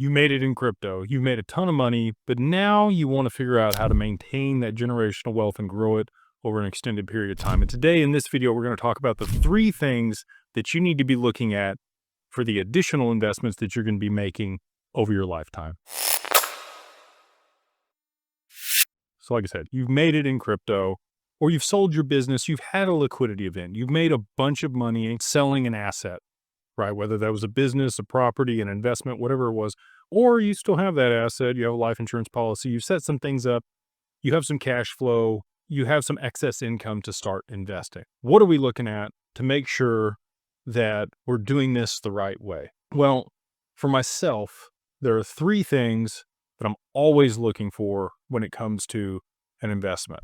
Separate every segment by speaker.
Speaker 1: You made it in crypto. You've made a ton of money, but now you want to figure out how to maintain that generational wealth and grow it over an extended period of time. And today in this video, we're going to talk about the 3 things that you need to be looking at for the additional investments that you're going to be making over your lifetime. So like I said, you've made it in crypto, or you've sold your business, you've had a liquidity event, you've made a bunch of money selling an asset, right? Whether that was a business, a property, an investment, whatever it was, or you still have that asset, you have a life insurance policy, you've set some things up, you have some cash flow, you have some excess income to start investing. What are we looking at to make sure that we're doing this the right way? Well, for myself, there are 3 things that I'm always looking for when it comes to an investment.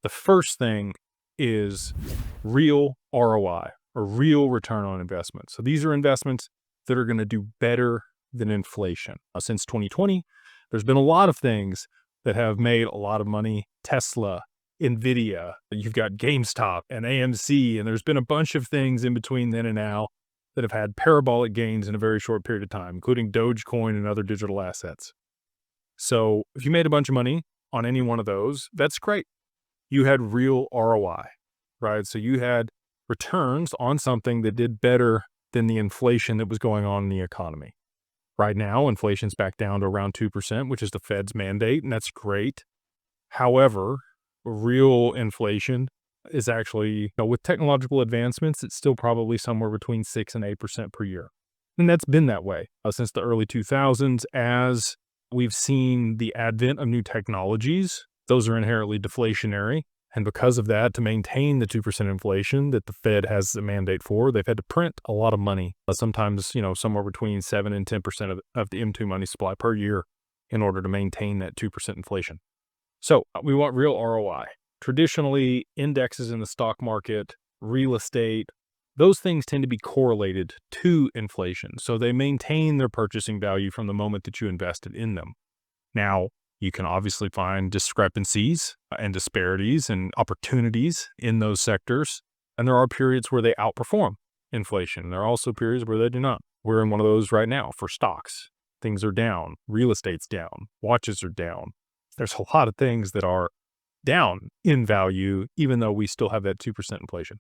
Speaker 1: The first thing is real ROI, or real return on investment. So these are investments that are going to do better than inflation. Since 2020, there's been a lot of things that have made a lot of money. Tesla, Nvidia, you've got GameStop and AMC, and there's been a bunch of things in between then and now that have had parabolic gains in a very short period of time, including Dogecoin and other digital assets. So if you made a bunch of money on any one of those, that's great. You had real ROI, right? So you had returns on something that did better than the inflation that was going on in the economy. Right now, inflation's back down to around 2%, which is the Fed's mandate, and that's great. However, real inflation is actually, with technological advancements, it's still probably somewhere between 6 and 8% per year. And that's been that way since the early 2000s. As we've seen the advent of new technologies, those are inherently deflationary. And because of that, to maintain the 2% inflation that the Fed has a mandate for, they've had to print a lot of money, sometimes, somewhere between 7 and 10% of the M2 money supply per year in order to maintain that 2% inflation. So we want real ROI. Traditionally, indexes in the stock market, real estate, those things tend to be correlated to inflation. So they maintain their purchasing value from the moment that you invested in them. Now, you can obviously find discrepancies and disparities and opportunities in those sectors. And there are periods where they outperform inflation. There are also periods where they do not. We're in one of those right now for stocks. Things are down. Real estate's down. Watches are down. There's a lot of things that are down in value, even though we still have that 2% inflation.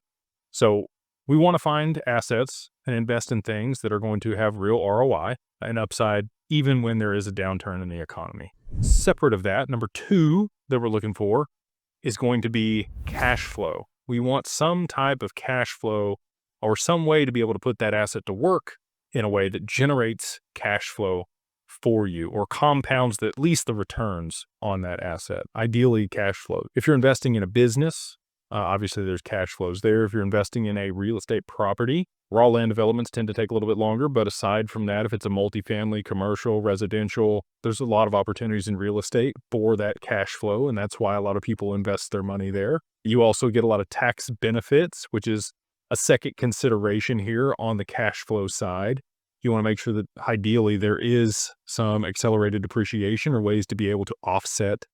Speaker 1: So we want to find assets and invest in things that are going to have real ROI and upside, even when there is a downturn in the economy. Separate of that, number 2 that we're looking for is going to be cash flow. We want some type of cash flow or some way to be able to put that asset to work in a way that generates cash flow for you or compounds at least the returns on that asset. Ideally, cash flow. If you're investing in a business, obviously there's cash flows there. If you're investing in a real estate property, raw land developments tend to take a little bit longer. But aside from that, if it's a multifamily, commercial, residential, there's a lot of opportunities in real estate for that cash flow. And that's why a lot of people invest their money there. You also get a lot of tax benefits, which is a second consideration here on the cash flow side. You want to make sure that ideally there is some accelerated depreciation or ways to be able to offset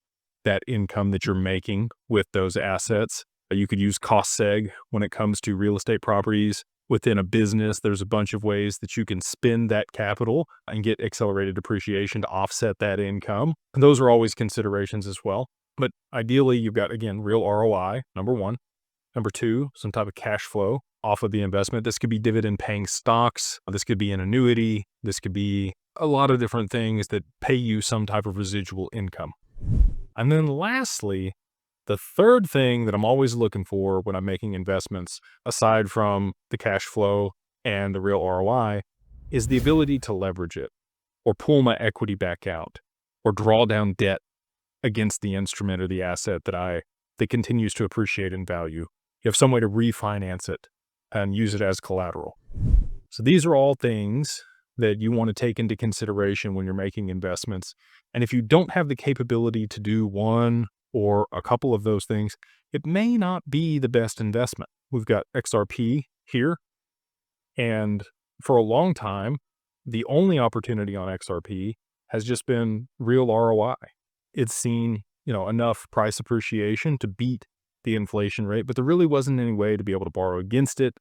Speaker 1: that income that you're making with those assets. You could use cost seg when it comes to real estate properties. Within a business, there's a bunch of ways that you can spend that capital and get accelerated depreciation to offset that income. And those are always considerations as well. But ideally, you've got, again, real ROI, number 1. Number 2, some type of cash flow off of the investment. This could be dividend paying stocks. This could be an annuity. This could be a lot of different things that pay you some type of residual income. And then lastly, the third thing that I'm always looking for when I'm making investments, aside from the cash flow and the real ROI, is the ability to leverage it or pull my equity back out or draw down debt against the instrument or the asset that continues to appreciate in value. You have some way to refinance it and use it as collateral. So these are all things that you want to take into consideration when you're making investments. And if you don't have the capability to do one or a couple of those things, it may not be the best investment. We've got XRP here. And for a long time, the only opportunity on XRP has just been real ROI. It's seen, enough price appreciation to beat the inflation rate, but there really wasn't any way to be able to borrow against it.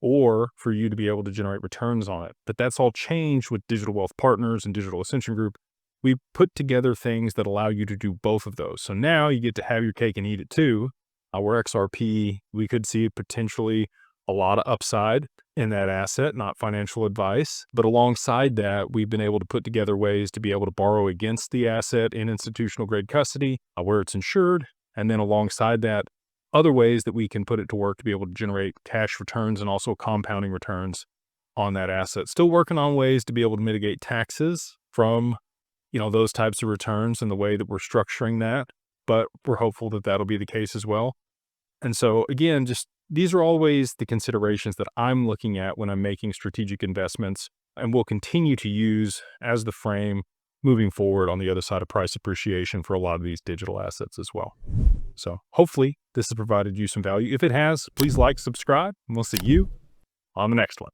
Speaker 1: or for you to be able to generate returns on it. But that's all changed with Digital Wealth Partners and Digital Ascension Group. We put together things that allow you to do both of those. So now you get to have your cake and eat it too. Where XRP, we could see potentially a lot of upside in that asset, not financial advice. But alongside that, we've been able to put together ways to be able to borrow against the asset in institutional grade custody where it's insured. And then alongside that, other ways that we can put it to work to be able to generate cash returns and also compounding returns on that asset. Still working on ways to be able to mitigate taxes from, those types of returns and the way that we're structuring that. But we're hopeful that that'll be the case as well. And so again, just these are always the considerations that I'm looking at when I'm making strategic investments and will continue to use as the frame moving forward on the other side of price appreciation for a lot of these digital assets as well. So hopefully this has provided you some value. If it has, please like, subscribe, and we'll see you on the next one.